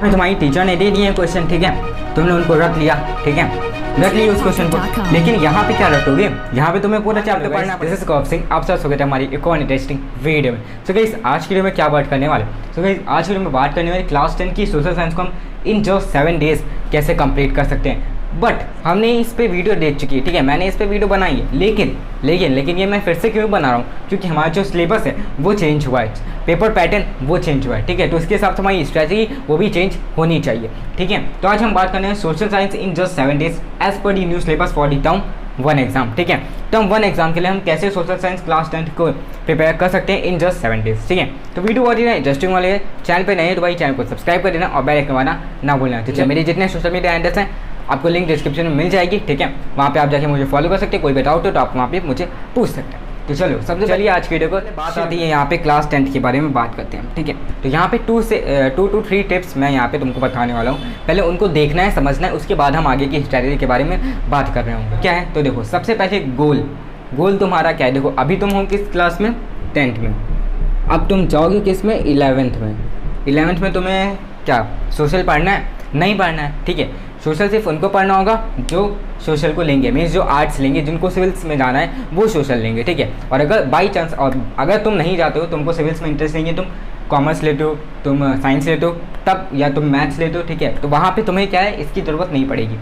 तुम्हारी टीचर ने दे दिए क्वेश्चन, ठीक है, तुमने उनको रख लिया, ठीक है, रख लिया उस क्वेश्चन को, लेकिन यहाँ पे क्या रखोगे, यहाँ पे तुम्हें पूरा चैप्टर पढ़ना। दिस इज कौफ सिंह, आप सब स्वागत है हमारी एक और इंटरेस्टिंग वीडियो में। सो गाइस आज की वीडियो में क्या बात करने वाले, सो गाइस आज की वीडियो में बात करने वाले क्लास 10 की सोशल साइंस को हम इन जो 7 डेज कैसे कंप्लीट कर सकते हैं। बट हमने इस पे वीडियो देख चुकी है, ठीक है, मैंने इस पे वीडियो बनाई है, लेकिन ये मैं फिर से क्यों बना रहा हूँ, क्योंकि हमारा जो सिलेबस है वो चेंज हुआ है, पेपर पैटर्न वो चेंज हुआ है, ठीक है, तो उसके हिसाब से हमारी स्ट्रैटेजी वो भी चेंज होनी चाहिए, ठीक है। तो आज हम बात करने हैं social science in just 7 days as per the new syllabus for the term 1 exam, ठीक है। टर्म 1 एग्जाम के लिए हम कैसे सोशल साइंस क्लास 10 को प्रिपेयर कर सकते हैं इन जस्ट 7 डेज, ठीक है। तो वीडियो बहुत ही इंटरेस्टिंग वाले है, चैनल पे नए हैं तो भाई चैनल को सब्सक्राइब कर देना और बेल आइकन दबाना ना भूलना, ठीक है। मेरे जितने सोशल मीडिया हैंडल्स हैं आपको लिंक डिस्क्रिप्शन में मिल जाएगी, ठीक है, वहाँ पे आप जाके मुझे फॉलो कर सकते हैं, कोई भी डाउट हो तो आप वहाँ पे मुझे पूछ सकते हैं। तो चलो सबसे चलिए आज की वीडियो को बात आती है यहाँ पे क्लास 10 के बारे में बात करते हैं, ठीक है। तो यहाँ पे 2 to 3 टिप्स मैं यहाँ पे तुमको बताने वाला हूँ, पहले उनको देखना है, समझना है, उसके बाद हम आगे की स्ट्रैटेजी के बारे में बात कर रहे होंगे। क्या है तो देखो, सबसे पहले गोल तुम्हारा क्या है। देखो अभी तुम हो किस क्लास में, 10th में, अब तुम जाओगे किस में, 11th में तुम्हें क्या सोशल पढ़ना है, नहीं पढ़ना है, ठीक है। सोशल सिर्फ उनको पढ़ना होगा जो सोशल को लेंगे, मीन्स जो आर्ट्स लेंगे, जिनको सिविल्स में जाना है वो सोशल लेंगे, ठीक है। और अगर बाई चांस और अगर तुम नहीं जाते हो, तुमको सिविल्स में इंटरेस्ट नहीं है, तुम कॉमर्स लेते हो, तुम साइंस लेते हो तब, या तुम मैथ्स लेते हो, ठीक है, तो वहाँ पे तुम्हें क्या है इसकी ज़रूरत नहीं पड़ेगी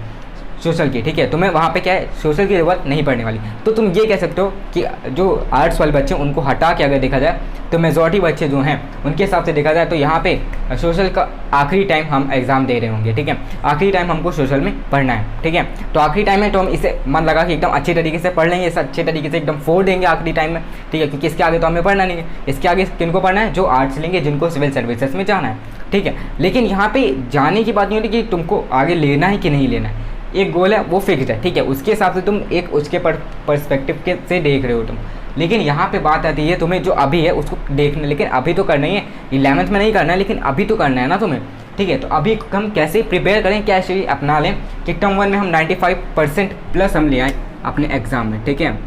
सोशल की, ठीक है, तुम्हें वहाँ पे क्या है सोशल की ज़रूरत नहीं पड़ने वाली। तो तुम ये कह सकते हो कि जो आर्ट्स वाले बच्चे उनको हटा के अगर देखा जाए तो मेजॉरिटी बच्चे जो हैं उनके हिसाब से देखा जाए तो यहाँ पे सोशल का आखिरी टाइम हम एग्ज़ाम दे रहे होंगे, ठीक है, आखिरी टाइम हमको सोशल में पढ़ना है, ठीक है। तो आखिरी टाइम है तो हम इसे मन लगा कि एकदम अच्छे तरीके से पढ़ लेंगे, इसे अच्छे तरीके से एकदम फोड़ देंगे आखिरी टाइम में, ठीक है, क्योंकि इसके आगे तो हमें पढ़ना नहीं है। इसके आगे किनको पढ़ना है, जो आर्ट्स लेंगे, जिनको सिविल सर्विसेज में जाना है, ठीक है। लेकिन यहाँ पे जाने की बात नहीं होती कि तुमको आगे लेना है कि नहीं लेना है, एक गोल है वो फिक्स्ड है, ठीक है, उसके हिसाब से तुम एक उसके पर्सपेक्टिव के से देख रहे हो तुम। लेकिन यहाँ पे बात आती है तुम्हें जो अभी है उसको देखना, लेकिन अभी तो करना ही है, 11th में नहीं करना है, लेकिन अभी तो करना है ना तुम्हें, ठीक है। तो अभी हम कैसे प्रिपेयर करें, क्या चीज़ अपना लें कि टर्म 1 में हम 95% प्लस हम ले आए अपने एग्ज़ाम में, ठीक है,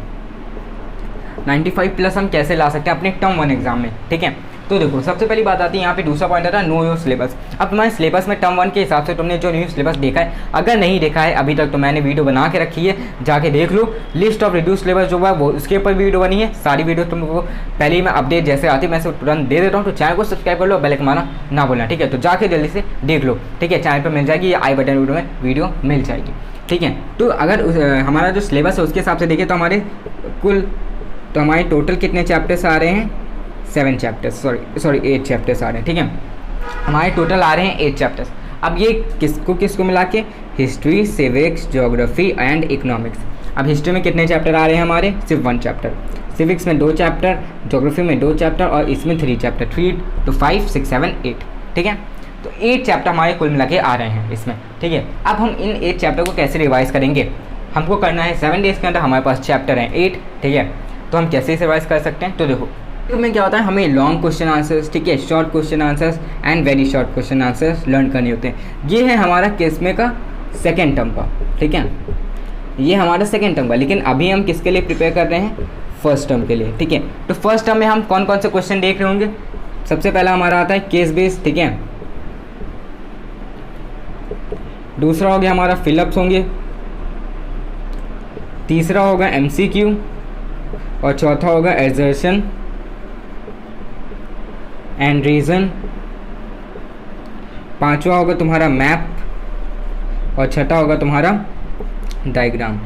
95 प्लस हम कैसे ला सकते हैं अपने टर्म 1 एग्ज़ाम में, ठीक है। तो देखो सबसे पहली बात आती है यहाँ पे, दूसरा पॉइंट आता है नो योर सिलेबस। अब तुम्हारे सिलेबस में टर्म 1 के हिसाब से तुमने जो न्यू सिलेबस देखा है, अगर नहीं देखा है अभी तक तो मैंने वीडियो बना के रखी है, जाके देख लो। लिस्ट ऑफ रिड्यूस सिलेबस जो है वो उसके ऊपर वीडियो बनी है, सारी वीडियो तुमको पहले ही मैं अपडेट जैसे आती है मैं से तुरंत दे देता हूँ। तो चैनल को सब्सक्राइब कर लो, बेल आइकन दबाना ना भूलना, ठीक है। तो जाके जल्दी से देख लो, ठीक है, चैनल पर मिल जाएगी, आई बटन वीडियो में वीडियो मिल जाएगी, ठीक है। तो अगर हमारा जो सिलेबस है उसके हिसाब से देखें तो हमारे हमारे टोटल कितने चैप्टर्स आ रहे हैं, 7 चैप्टर्स, सॉरी 8 चैप्टर्स आ रहे हैं, ठीक है, हमारे टोटल आ रहे हैं 8 चैप्टर्स। अब ये किसको मिला के, history, civics, geography and economics. अब हिस्ट्री में कितने चैप्टर आ रहे हैं हमारे, सिर्फ 1 चैप्टर, सिविक्स में 2 चैप्टर, ज्योग्राफी में 2 चैप्टर और इसमें 3 चैप्टर, 3 to 5 6 7 8, ठीक है। तो 8 चैप्टर हमारे कुल मिला के आ रहे हैं इसमें, ठीक है। अब हम इन 8 चैप्टर को कैसे रिवाइज़ करेंगे, हमको करना है 7 डेज़ के अंदर हमारे पास चैप्टर हैं 8, ठीक है। तो हम कैसे रिवाइज़ कर सकते हैं, तो देखो में क्या होता है, हमें लॉन्ग क्वेश्चन आंसर्स, ठीक है, short question answers and very short question answers learn करने होते हैं। ये है हमारा किसमें का, सेकेंड टर्म का, ठीक है, ये हमारा सेकेंड टर्म का। लेकिन अभी हम किसके लिए प्रिपेयर कर रहे हैं, फर्स्ट टर्म के लिए, ठीक है। तो फर्स्ट टर्म में हम कौन कौन से क्वेश्चन देख रहे होंगे, सबसे पहला हमारा आता है केस बेस्ड, ठीक है, दूसरा हो गया हमारा फिलअप्स होंगे, तीसरा होगा MCQ और चौथा होगा एजर्शन एंड रीज़न, पांचवा होगा तुम्हारा मैप और छठा होगा तुम्हारा डायग्राम,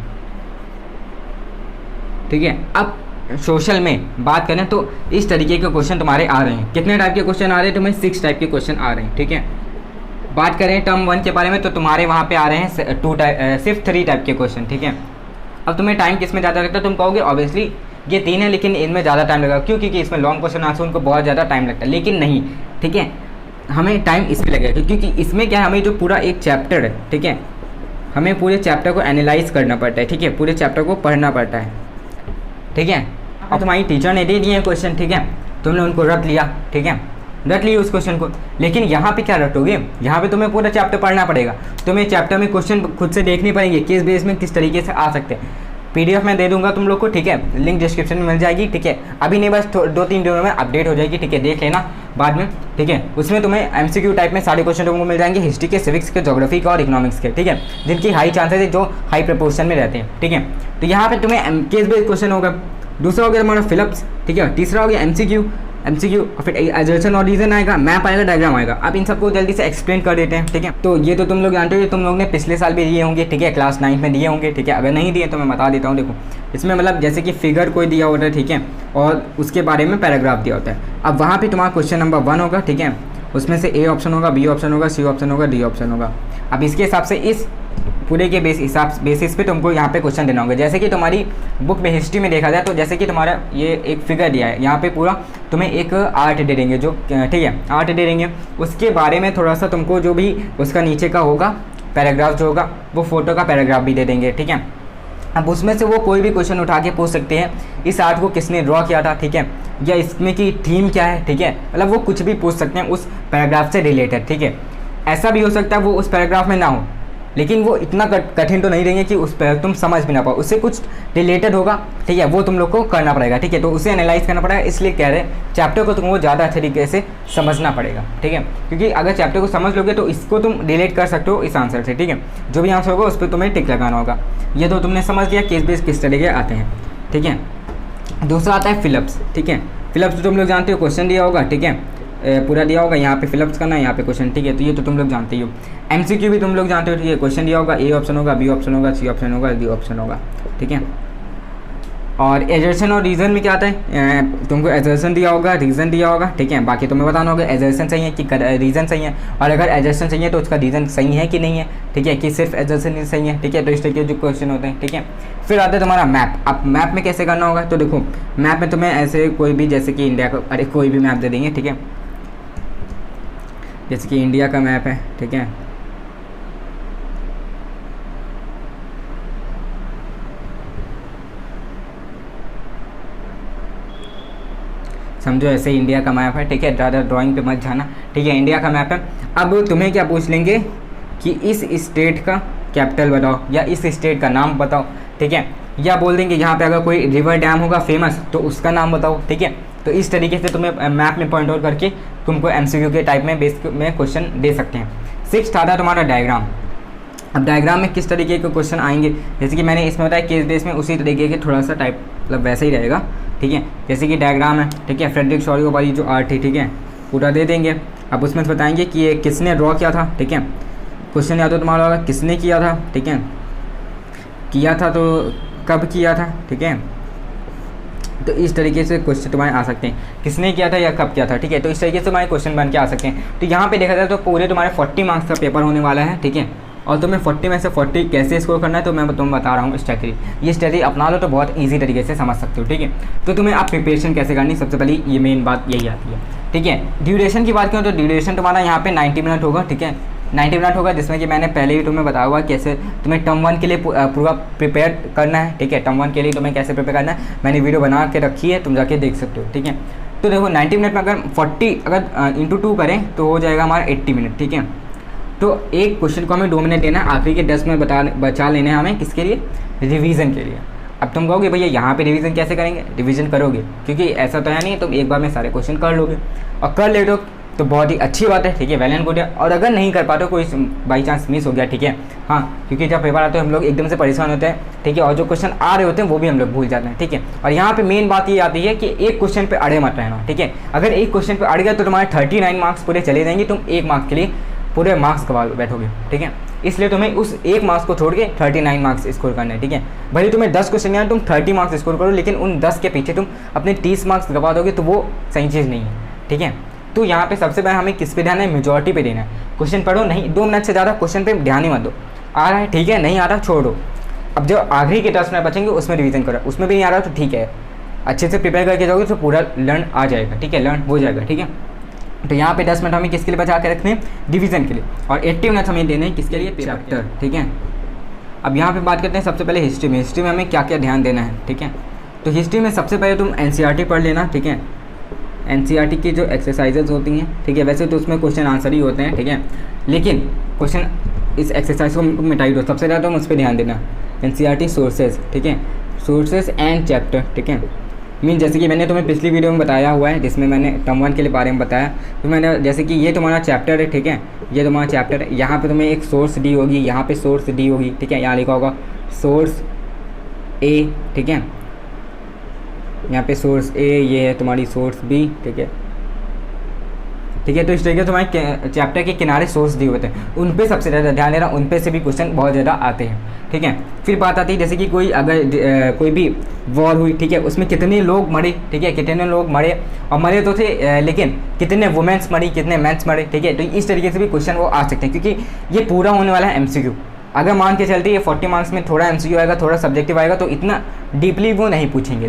ठीक है। अब सोशल में बात करें तो इस तरीके के क्वेश्चन तुम्हारे आ रहे हैं। कितने टाइप के क्वेश्चन आ रहे हैं, तुम्हें 6 टाइप के क्वेश्चन आ रहे हैं, ठीक है। बात करें टर्म 1 के बारे में तो तुम्हारे वहाँ पे आ रहे हैं सिर्फ 3 टाइप के क्वेश्चन, ठीक है। अब तुम्हें टाइम किस में ज़्यादा लगता है, तुम कहोगे ऑब्वियसली ये 3 है, लेकिन इनमें ज़्यादा टाइम लगेगा, क्योंकि इसमें लॉन्ग क्वेश्चन आंसर उनको बहुत ज़्यादा टाइम लगता है, लेकिन नहीं, ठीक है, हमें टाइम इसमें लगेगा क्योंकि इसमें क्या है, हमें जो पूरा एक चैप्टर है, ठीक है, हमें पूरे चैप्टर को एनालाइज करना पड़ता है, ठीक है, पूरे चैप्टर को पढ़ना पड़ता है, ठीक है। अब तुम्हारी टीचर ने दे दिए क्वेश्चन, ठीक है, तुमने उनको रख लिया, ठीक है, रख लिया उस क्वेश्चन को, लेकिन यहाँ पे क्या रखोगे, यहाँ पे तुम्हें पूरा चैप्टर पढ़ना पड़ेगा, तुम्हें चैप्टर में क्वेश्चन खुद से देखने पड़ेंगे, किस बेस में किस तरीके से आ सकते हैं। PDF में दे दूंगा तुम लोग को, ठीक है, लिंक डिस्क्रिप्शन में मिल जाएगी, ठीक है। अभी नहीं बस 2-3 दिनों में अपडेट हो जाएगी, ठीक है, देख लेना, बाद में, ठीक है। उसमें तुम्हें एमसीक्यू टाइप में सारे क्वेश्चन तुमको मिल जाएंगे, हिस्ट्री के, सिविक्स के, ज्योग्राफी के और इकोनॉमिक्स के, ठीक है, जिनकी हाई चांसेस है, जो हाई प्रपोर्शन में रहते हैं, ठीक है। तो यहाँ पे तुम्हें केस बेस्ड क्वेश्चन होगा, दूसरा हो गया तुम्हारा फिलिप्स, ठीक है, तीसरा हो गया एमसीक्यू, और फिर एजर्सन और रीजन आएगा, मैप आएगा, डायग्राम आएगा। अब इन सबको जल्दी से एक्सप्लेन कर देते हैं, ठीक है। तो ये तो तुम लोग जानते हो, तुम लोग ने पिछले साल भी दिए होंगे, ठीक है, क्लास 9 में दिए होंगे, ठीक है। अगर नहीं दिए तो मैं बता देता हूँ। देखो इसमें मतलब जैसे कि फिगर कोई दिया होता है, ठीक है, और उसके बारे में पैराग्राफ दिया होता है। अब वहाँ पर तुम्हारा क्वेश्चन नंबर 1 होगा, ठीक है, उसमें से ए ऑप्शन होगा, बी ऑप्शन होगा, सी ऑप्शन होगा, डी ऑप्शन होगा। अब इसके हिसाब से इस पूरे के बेसिस पे तुमको यहाँ पे क्वेश्चन देना होगा। जैसे कि तुम्हारी बुक में हिस्ट्री में देखा जाए तो जैसे कि तुम्हारा ये एक फिगर दिया है, यहाँ पे पूरा तुम्हें एक आर्ट दे देंगे, जो ठीक है आर्ट दे देंगे, उसके बारे में थोड़ा सा तुमको जो भी उसका नीचे का होगा पैराग्राफ जो होगा वो फोटो का पैराग्राफ भी दे देंगे, ठीक है। अब उसमें से वो कोई भी क्वेश्चन उठा के पूछ सकते हैं, इस आर्ट को किसने ड्रॉ किया था, ठीक है, या इसमें की थीम क्या है, ठीक है, मतलब वो कुछ भी पूछ सकते हैं उस पैराग्राफ से रिलेटेड, ठीक है। ऐसा भी हो सकता है वो उस पैराग्राफ में ना हो, लेकिन वो इतना कठिन तो नहीं देंगे कि उस पर तुम समझ भी ना पाओ, उससे कुछ रिलेटेड होगा, ठीक है, वो तुम लोग को करना पड़ेगा, ठीक है। तो उसे एनालाइज करना पड़ेगा, इसलिए कह रहे हैं चैप्टर को तुमको ज़्यादा अच्छे तरीके से समझना पड़ेगा, ठीक है, क्योंकि अगर चैप्टर को समझ लोगे तो इसको तुम रिलेट कर सकते हो इस आंसर से, ठीक है। जो भी आंसर होगा उस पर तुम्हें टिक लगाना होगा। ये तो तुमने समझ लिया केस बेस किस तरीके आते हैं, ठीक है। दूसरा आता है फिलिप्स, ठीक है। फिलिप्स तो तुम लोग जानते हो, क्वेश्चन दिया होगा, ठीक है, पूरा दिया होगा, यहाँ पे फिलिप्स करना है, यहाँ पे क्वेश्चन, ठीक है। तो ये तो तुम लोग जानते ही हो। एमसीक्यू भी तुम लोग जानते हो, ठीक है, क्वेश्चन दिया होगा, ए ऑप्शन होगा, बी ऑप्शन होगा, सी ऑप्शन होगा, डी ऑप्शन होगा, ठीक है। और एजर्सन और रीज़न में क्या आता है, तुमको एजर्सन दिया होगा, रीज़न दिया होगा, ठीक है। बाकी तुम्हें बताना होगा एजर्सन सही है कि रीज़न सही है, और अगर एजर्सन सही है तो उसका रीज़न सही है कि नहीं है, ठीक है, कि सिर्फ एजर्सन ही सही है, ठीक है। तो इस तरीके के जो क्वेश्चन होते हैं, ठीक है। फिर आता है तुम्हारा मैप। अब मैप में कैसे करना होगा, तो देखो मैप में तुम्हें ऐसे कोई भी, जैसे कि इंडिया का, अरे कोई भी मैप दे देंगे, ठीक है, जैसे कि इंडिया का मैप है, ठीक है, समझो ऐसे इंडिया का मैप है, ठीक है, ज़्यादा ड्राइंग पे मत जाना, ठीक है। इंडिया का मैप है। अब तुम्हें क्या पूछ लेंगे कि इस स्टेट का कैपिटल बताओ, या इस स्टेट का नाम बताओ, ठीक है, या बोल देंगे यहाँ पे अगर कोई रिवर डैम होगा फेमस तो उसका नाम बताओ, ठीक है। तो इस तरीके से तुम्हें मैप में पॉइंट आउट करके तुमको एमसीक्यू के टाइप में बेस में क्वेश्चन दे सकते हैं। 6th आता है तुम्हारा डायग्राम। अब डायग्राम में किस तरीके के क्वेश्चन आएंगे, जैसे कि मैंने इसमें बताया केस बेस में, उसी तरीके के थोड़ा सा टाइप मतलब वैसा ही रहेगा, ठीक है। जैसे कि डायग्राम है, ठीक है, फ्रेडरिक शॉरियो वाली जो आर्ट थी, ठीक है, पूरा दे देंगे। अब उसमें बताएंगे कि ये किसने ड्रॉ किया था, ठीक है, क्वेश्चन या तो तुम्हारा होगा किसने किया था, ठीक है, किया था तो कब किया था, ठीक है। तो इस तरीके से क्वेश्चन तुम्हारे आ सकते हैं, किसने किया था या कब किया था, ठीक है। तो इस तरीके से तुम्हारे क्वेश्चन बन के आ सकते हैं। तो यहाँ पे देखा जाए तो पूरे तुम्हारे 40 मार्क्स का पेपर होने वाला है, ठीक है। और तुम्हें 40 में से 40 कैसे स्कोर करना है तो मैं तुम्हें बता रहा हूँ स्ट्रैटेजी। ये स्ट्रैटेजी अपना लो तो बहुत ईजी तरीके से समझ सकते हो, ठीक है। तो तुम्हें आप प्रिपरेशन कैसे करनी, सबसे पहले ये मेन बात यही आती है, ठीक है। ड्यूरेशन की बात करूँ तो ड्यूरेशन तुम्हारा यहाँ पे 90 मिनट होगा, ठीक है, 90 मिनट होगा, जिसमें कि मैंने पहले भी तुम्हें बताया हुआ कैसे तुम्हें टर्म 1 के लिए पूरा प्रिपेयर करना है, ठीक है। टर्म 1 के लिए तुम्हें कैसे प्रिपेयर करना है मैंने वीडियो बना के रखी है, तुम जाके देख सकते हो, ठीक है। तो देखो 90 मिनट में अगर 40 अगर इंटू 2 करें तो हो जाएगा हमारा 80 मिनट, ठीक है। तो एक क्वेश्चन को हमें 2 मिनट देना है, आखिरी के 10 मिनट बचा लेने हैं हमें, किसके लिए, रिवीजन के लिए। अब तुम कहोगे भैया यहाँ पे रिवीजन कैसे करेंगे, रिवीजन करोगे, क्योंकि ऐसा तो है नहीं तुम एक बार में सारे क्वेश्चन कर लोगे, और कर ले दो तो बहुत ही अच्छी बात है, ठीक है, वेल एंड गुड है। और अगर नहीं कर पाते कोई बाई चांस मिस हो गया, ठीक है, हाँ, क्योंकि जब पेपर आते हैं हम लोग एकदम से परेशान होते हैं, ठीक है, और जो क्वेश्चन आ रहे होते हैं वो भी हम लोग भूल जाते हैं, ठीक है। और यहाँ पे मेन बात ये आती है कि एक क्वेश्चन पे अड़े मत रहना, ठीक है। अगर एक क्वेश्चन पे अड़ गया तो तुम्हारे 39 मार्क्स पूरे चले जाएंगे, तुम एक मार्क्स के लिए पूरे मार्क्स गवा बैठोगे, ठीक है। इसलिए तुम्हें उस एक मार्क्स को छोड़ के 39 मार्क्स स्कोर करना है, ठीक है। भले तुम्हें 10 क्वेश्चन आए तुम 30 मार्क्स स्कोर करो, लेकिन उन 10 के पीछे तुम अपने 30 मार्क्स गवा दोगे तो वो सही चीज़ नहीं है, ठीक है। तो यहाँ पे सबसे पहले हमें किस पे ध्यान है, मेजॉरिटी पे देना है। क्वेश्चन पढ़ो नहीं, 2 मिनट से ज़्यादा क्वेश्चन पे ध्यान ही मत दो। आ रहा है ठीक है, नहीं आ रहा छोड़ दो। अब जो आखिरी के 10 मिनट बचेंगे उसमें रिवीजन करो, उसमें भी नहीं आ रहा तो ठीक है, अच्छे से प्रिपेयर करके जाओगे तो पूरा लर्न आ जाएगा, ठीक है, लर्न हो जाएगा, ठीक है। तो यहाँ पे 10 मिनट हमें किसके लिए बचा के रखने हैं, डिवीजन के लिए, और 80 मिनट हमें देने हैं किसके लिए, चैप्टर, ठीक है। अब यहाँ पे बात करते हैं सबसे पहले हिस्ट्री में। हिस्ट्री में हमें क्या क्या ध्यान देना है, ठीक है। तो हिस्ट्री में सबसे पहले तुम एनसीईआरटी पढ़ लेना, ठीक है। एनसीईआरटी की जो एक्सरसाइजेज होती हैं, ठीक है, वैसे तो उसमें क्वेश्चन आंसर ही होते हैं, ठीक है, लेकिन क्वेश्चन इस एक्सरसाइज को मिटाई दो। सबसे ज़्यादा तुम उस पर ध्यान देना, एनसीईआरटी सोर्सेज, ठीक है, सोर्सेज एंड चैप्टर, ठीक है। मीन जैसे कि मैंने तुम्हें पिछली वीडियो में बताया हुआ है जिसमें मैंने टर्म 1 के लिए बारे में बताया, तो मैंने जैसे कि ये तुम्हारा चैप्टर है, ठीक है, ये तुम्हारा चैप्टर है, यहाँ पे तुम्हें एक सोर्स डी होगी, यहाँ पे सोर्स डी होगी, ठीक है, यहाँ लिखा होगा सोर्स ए, ठीक है, यहाँ पे सोर्स ए, ये है तुम्हारी सोर्स बी, ठीक है, ठीक है। तो इस तरीके से तुम्हारे चैप्टर के किनारे सोर्स दिए होते हैं, उन पे सबसे ज़्यादा ध्यान देना, उन पे से भी क्वेश्चन बहुत ज़्यादा आते हैं, ठीक है। फिर बात आती है जैसे कि कोई अगर कोई भी वॉर हुई, ठीक है, उसमें कितने लोग मरे, ठीक है, कितने लोग मरे, और मरे तो थे लेकिन कितने वुमेंस मरी, कितने मेंस मरे, ठीक है। तो इस तरीके से भी क्वेश्चन वो आ सकते हैं, क्योंकि ये पूरा होने वाला है MCQ। अगर मान के चलते ये 40 मार्क्स में थोड़ा MCQ आएगा, थोड़ा सब्जेक्टिव आएगा, तो इतना डीपली वो नहीं पूछेंगे,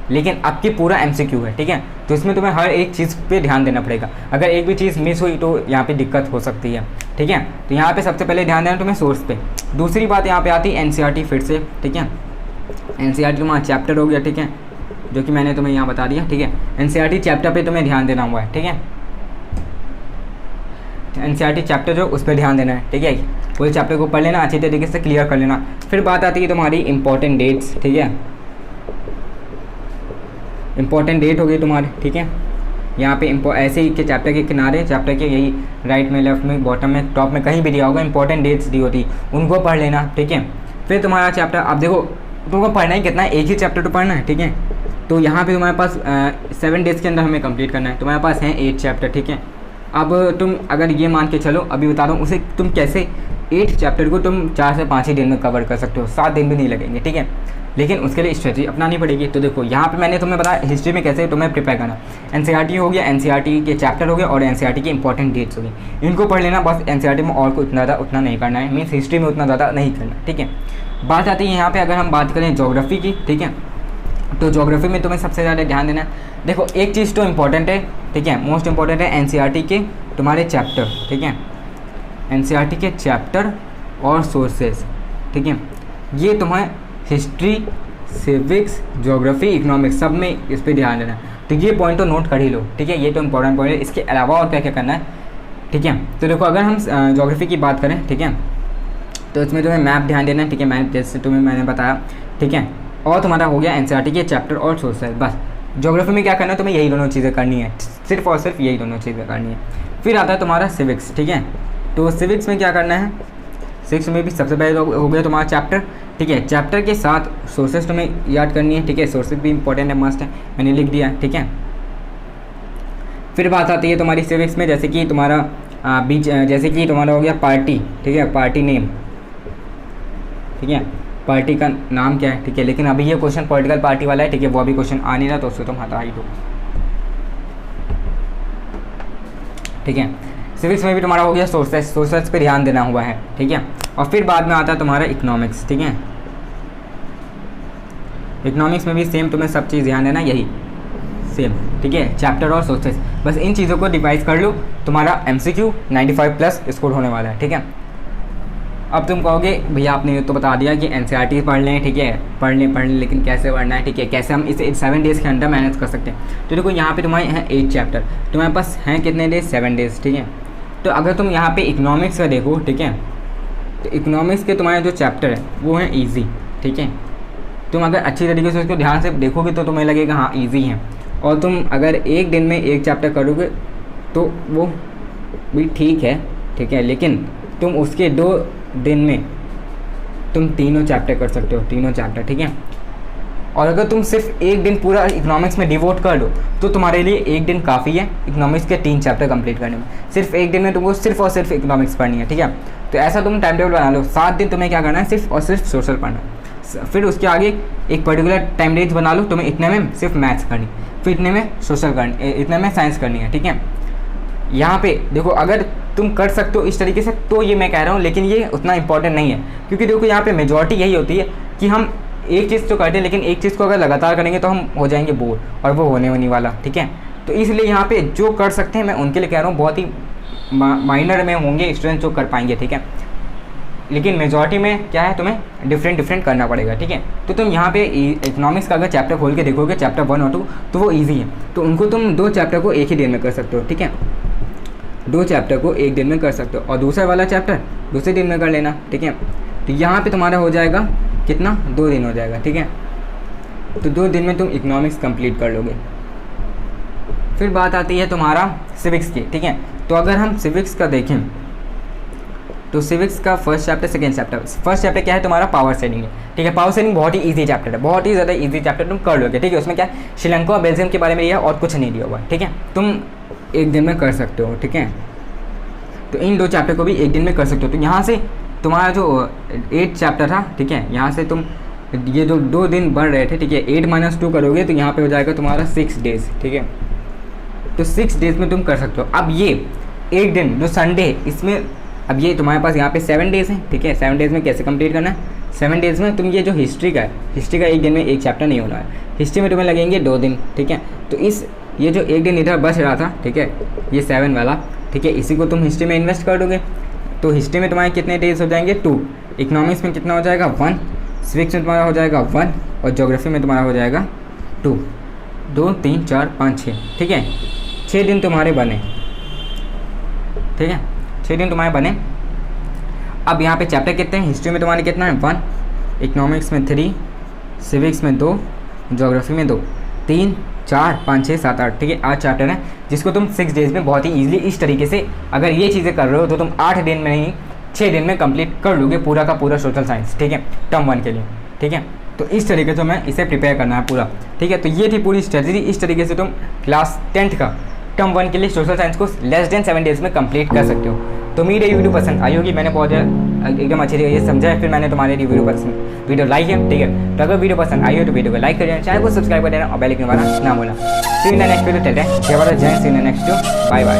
लेकिन आपकी पूरा MCQ है, ठीक है। तो इसमें तुम्हें हर एक चीज़ पे ध्यान देना पड़ेगा, अगर एक भी चीज़ मिस हुई तो यहाँ पे दिक्कत हो सकती है, ठीक है। तो यहाँ पे सबसे पहले ध्यान देना तुम्हें सोर्स पे। दूसरी बात यहाँ पे आती है NCERT फिर से, ठीक है, NCERT तुम्हारा चैप्टर हो गया, ठीक है, जो कि मैंने तुम्हें यहाँ बता दिया, ठीक है। NCERT चैप्टर पर तुम्हें ध्यान देना हुआ है, ठीक है, NCERT चैप्टर जो उस पर ध्यान देना है, ठीक है। पूरे चैप्टर को पढ़ लेना, अच्छी तरीके से क्लियर कर लेना। फिर बात आती है तुम्हारी इंपॉर्टेंट डेट्स, ठीक है, इंपॉर्टेंट डेट हो गई तुम्हारी, ठीक है। यहाँ पे ऐसे ही के चैप्टर के किनारे, चैप्टर के यही राइट में, लेफ्ट में, बॉटम में, टॉप में कहीं भी दिया होगा इंपॉर्टेंट डेट्स दी होती, उनको पढ़ लेना, ठीक है। फिर तुम्हारा चैप्टर, अब देखो तुमको पढ़ना ही कितना है, एक ही चैप्टर तो पढ़ना है, ठीक है। तो यहाँ पे तुम्हारे पास 7 डेज़ के अंदर हमें कंप्लीट करना है, तुम्हारे पास हैं 8 चैप्टर, ठीक है। अब तुम अगर ये मान के चलो, अभी बता रहा हूँ, उसे तुम कैसे 8 चैप्टर को तुम 4 से 5 ही दिन में कवर कर सकते हो, 7 दिन भी नहीं लगेंगे, ठीक है। लेकिन उसके लिए स्ट्रेटजी अपनानी पड़ेगी। तो देखो यहाँ पे मैंने तुम्हें बताया हिस्ट्री में कैसे तुम्हें प्रिपेयर करना। NCERT हो गया, NCERT के चैप्टर हो गए और NCERT की इंपॉर्टेंट डेट्स हो गई, इनको पढ़ लेना बस। NCERT में और कुछ ज़्यादा उतना नहीं करना है, मीन्स हिस्ट्री में उतना ज़्यादा नहीं करना, ठीक है। बात आती है यहाँ पे अगर हम बात करें ज्योग्राफी की, ठीक है, तो ज्योग्राफी में तुम्हें सबसे ज़्यादा ध्यान देना है। देखो एक चीज़ तो इम्पॉर्टेंट है, ठीक है, मोस्ट इंपॉर्टेंट है NCERT के तुम्हारे चैप्टर, ठीक है, NCERT के चैप्टर और सोर्सेस, ठीक है। ये तुम्हें हिस्ट्री, सिविक्स, ज्योग्राफी, इकोनॉमिक्स सब में इस पर ध्यान देना है। तो ये पॉइंट तो नोट कर ही लो, ठीक है, ये तो इंपॉर्टेंट पॉइंट है। इसके अलावा और क्या क्या करना है, ठीक है। तो देखो अगर हम ज्योग्राफी की बात करें, ठीक है, तो इसमें तुम्हें मैप ध्यान देना है, ठीक है, मैप जैसे मैंने बताया, ठीक है। और तुम्हारा हो गया NCERT के चैप्टर और सोर्सेस, बस। ज्योग्राफी में क्या करना है, तुम्हें यही दोनों चीज़ें करनी है, सिर्फ और सिर्फ यही दोनों चीज़ें करनी है। फिर आता है तुम्हारा सिविक्स, ठीक है। तो सिविक्स में क्या करना है, सिविक्स में भी सबसे पहले हो गया तुम्हारा चैप्टर, ठीक है। चैप्टर के साथ सोर्सेज तुम्हें याद करनी है, ठीक है, सोर्सेज भी इंपॉर्टेंट है, मस्ट है, मैंने लिख दिया, ठीक है। फिर बात आती है तुम्हारी सिविक्स में, जैसे कि तुम्हारा बीच, जैसे कि तुम्हारा हो गया पार्टी, ठीक है, पार्टी नेम, ठीक है, पार्टी का नाम क्या है, ठीक है। लेकिन अभी ये क्वेश्चन पॉलिटिकल पार्टी वाला है, ठीक है, वो अभी क्वेश्चन आ नहीं रहा, तो उसको तुम हटा ही दो, ठीक है। सिविक्स में भी तुम्हारा हो गया सोर्सेस पे ध्यान देना हुआ है, ठीक है। और फिर बाद में आता है तुम्हारा इकोनॉमिक्स, ठीक है। इकोनॉमिक्स में भी सेम तुम्हें सब चीज़ ध्यान देना, यही सेम, ठीक है, चैप्टर और सोर्सेस, बस इन चीज़ों को डिवाइस कर लो, तुम्हारा MCQ 95+ स्कोर होने वाला है, ठीक है। अब तुम कहोगे भैया आपने ये तो बता दिया कि NCERT पढ़ लें, ठीक है, पढ़ लें, लेकिन कैसे पढ़ना है, ठीक है, कैसे हम इसे 7 डेज़ के अंदर मैनेज कर सकते हैं। तो देखो यहाँ पे तुम्हारे हैं 8 चैप्टर, तुम्हारे पास हैं कितने डेज, 7 डेज़, ठीक है। तो अगर तुम यहाँ पे इकोनॉमिक्स का देखो, ठीक है, तो इकोनॉमिक्स के तुम्हारे जो चैप्टर है वो हैं ईजी, ठीक है। तुम अगर अच्छी तरीके से उसको ध्यान से देखोगे तो तुम्हें लगेगा हाँ ईजी है, और तुम अगर एक दिन में एक चैप्टर करोगे तो वो भी ठीक है, ठीक है, लेकिन तुम उसके 2 दिन में तुम 3 चैप्टर कर सकते हो, 3 चैप्टर, ठीक है। और अगर तुम सिर्फ एक दिन पूरा इकोनॉमिक्स में डिवोट कर लो तो तुम्हारे लिए एक दिन काफ़ी है इकोनॉमिक्स के 3 चैप्टर कंप्लीट करने में। सिर्फ एक दिन में तुमको सिर्फ और सिर्फ इकोनॉमिक्स पढ़नी है, ठीक है। तो ऐसा तुम टाइम टेबल बना लो, 7 दिन तुम्हें क्या करना है, सिर्फ और सिर्फ सोशल पढ़ना है। फिर उसके आगे एक पर्टिकुलर टाइम रेंज बना लो, तुम्हें इतने में सिर्फ मैथ्स करनी, फिर इतने में सोशल करनी, इतने में साइंस करनी है, ठीक है। यहाँ पे देखो अगर तुम कर सकते हो इस तरीके से तो ये मैं कह रहा हूँ, लेकिन ये उतना इंपॉर्टेंट नहीं है, क्योंकि देखो यहाँ पे मेजॉरिटी यही होती है कि हम एक चीज़ तो करते हैं, लेकिन एक चीज़ को अगर लगातार करेंगे तो हम हो जाएंगे बोर, और वो होने नहीं वाला, ठीक है। तो इसलिए यहाँ पे जो कर सकते हैं मैं उनके लिए कह रहा हूँ, बहुत ही माइनर में होंगे स्टूडेंट जो कर पाएंगे, ठीक है। लेकिन मेजॉरिटी में क्या है, तुम्हें डिफरेंट करना पड़ेगा, ठीक है। तो तुम यहाँ पे इकोनॉमिक्स का अगर चैप्टर खोल के देखोगे, चैप्टर 1 और 2, तो वो ईजी है, तो उनको तुम 2 चैप्टर को एक ही दिन में कर सकते हो, ठीक है। 2 चैप्टर को एक दिन में कर सकते हो, और दूसरा वाला चैप्टर दूसरे दिन में कर लेना, ठीक है। तो यहाँ पे तुम्हारा हो जाएगा कितना, 2 दिन हो जाएगा, ठीक है। तो 2 दिन में तुम इकोनॉमिक्स कंप्लीट कर लोगे। फिर बात आती है तुम्हारा सिविक्स की, ठीक है। तो अगर हम सिविक्स का देखें तो सिविक्स का first chapter second chapter, first chapter क्या है तुम्हारा पावर सेटिंग है, ठीक है। पावर सेटिंग बहुत ही ईजी चैप्टर है, बहुत ही ज़्यादा ईजी चैप्टर, तुम कर लोगे, ठीक है। उसमें क्या श्रीलंका और बेल्जियम के बारे में दिया और कुछ नहीं दिया हुआ, ठीक है। तुम एक दिन में कर सकते हो, ठीक है। तो इन 2 चैप्टर को भी एक दिन में कर सकते हो। तो यहाँ से तुम्हारा जो 8 चैप्टर था, ठीक है, यहाँ से तुम ये जो 2 दिन बढ़ रहे थे, ठीक है, 8 - 2 करोगे तो यहाँ पे हो जाएगा तुम्हारा 6 डेज़, ठीक है। तो 6 डेज़ में तुम कर सकते हो। अब ये एक दिन जो संडे, इसमें अब ये तुम्हारे पास यहाँ पे 7 डेज़ हैं, ठीक है। 7 डेज़ में कैसे कंप्लीट करना है, 7 डेज़ में तुम ये जो हिस्ट्री का है, हिस्ट्री का एक दिन में एक चैप्टर नहीं होना है, हिस्ट्री में तुम्हें लगेंगे 2 दिन, ठीक है। तो ये जो एक दिन इधर बच रहा था, ठीक है, ये 7 वाला, ठीक है, इसी को तुम हिस्ट्री में इन्वेस्ट कर दोगे। तो हिस्ट्री में तुम्हारे कितने डेज हो जाएंगे 2, इकोनॉमिक्स में कितना हो जाएगा 1, सिविक्स में तुम्हारा हो जाएगा 1 और ज्योग्राफी में तुम्हारा हो जाएगा 2, 2 3 4 5 6, ठीक है। 6 दिन तुम्हारे बने, ठीक है, 6 दिन तुम्हारे बने। अब यहाँ पे चैप्टर कितने हैं, हिस्ट्री में तुम्हारे कितना है 1, इकोनॉमिक्स में 3, सिविक्स में 2, ज्योग्राफी में 2, 3 4 5 6 7 8, ठीक है, 8 चैप्टर हैं जिसको तुम 6 डेज़ में बहुत ही ईजिली इस तरीके से अगर ये चीज़ें कर रहे हो तो तुम 8 दिन में नहीं 6 दिन में कंप्लीट कर लोगे पूरा का पूरा सोशल साइंस, ठीक है, टर्म 1 के लिए, ठीक है। तो इस तरीके से मैं इसे प्रिपेयर करना है पूरा, ठीक है। तो ये थी पूरी स्ट्रेटजी, इस तरीके से तुम क्लास 10th का टर्म 1 के लिए सोशल साइंस को लेस देन 7 डेज़ में कंप्लीट कर सकते हो। तो मेरी वीडियो पसंद आई होगी, मैंने बहुत एकदम अच्छी तरीके से समझा है, फिर मैंने तुम्हारी वीडियो लाइक है, ठीक है। तो अगर वीडियो पसंद आई हो तो वीडियो को लाइक कर देना, चैनल को सब्सक्राइब कर देना और बेल आइकन दबाना ना भूलना। See you in the next video, जय भारत, जय, see you in the next video, bye bye.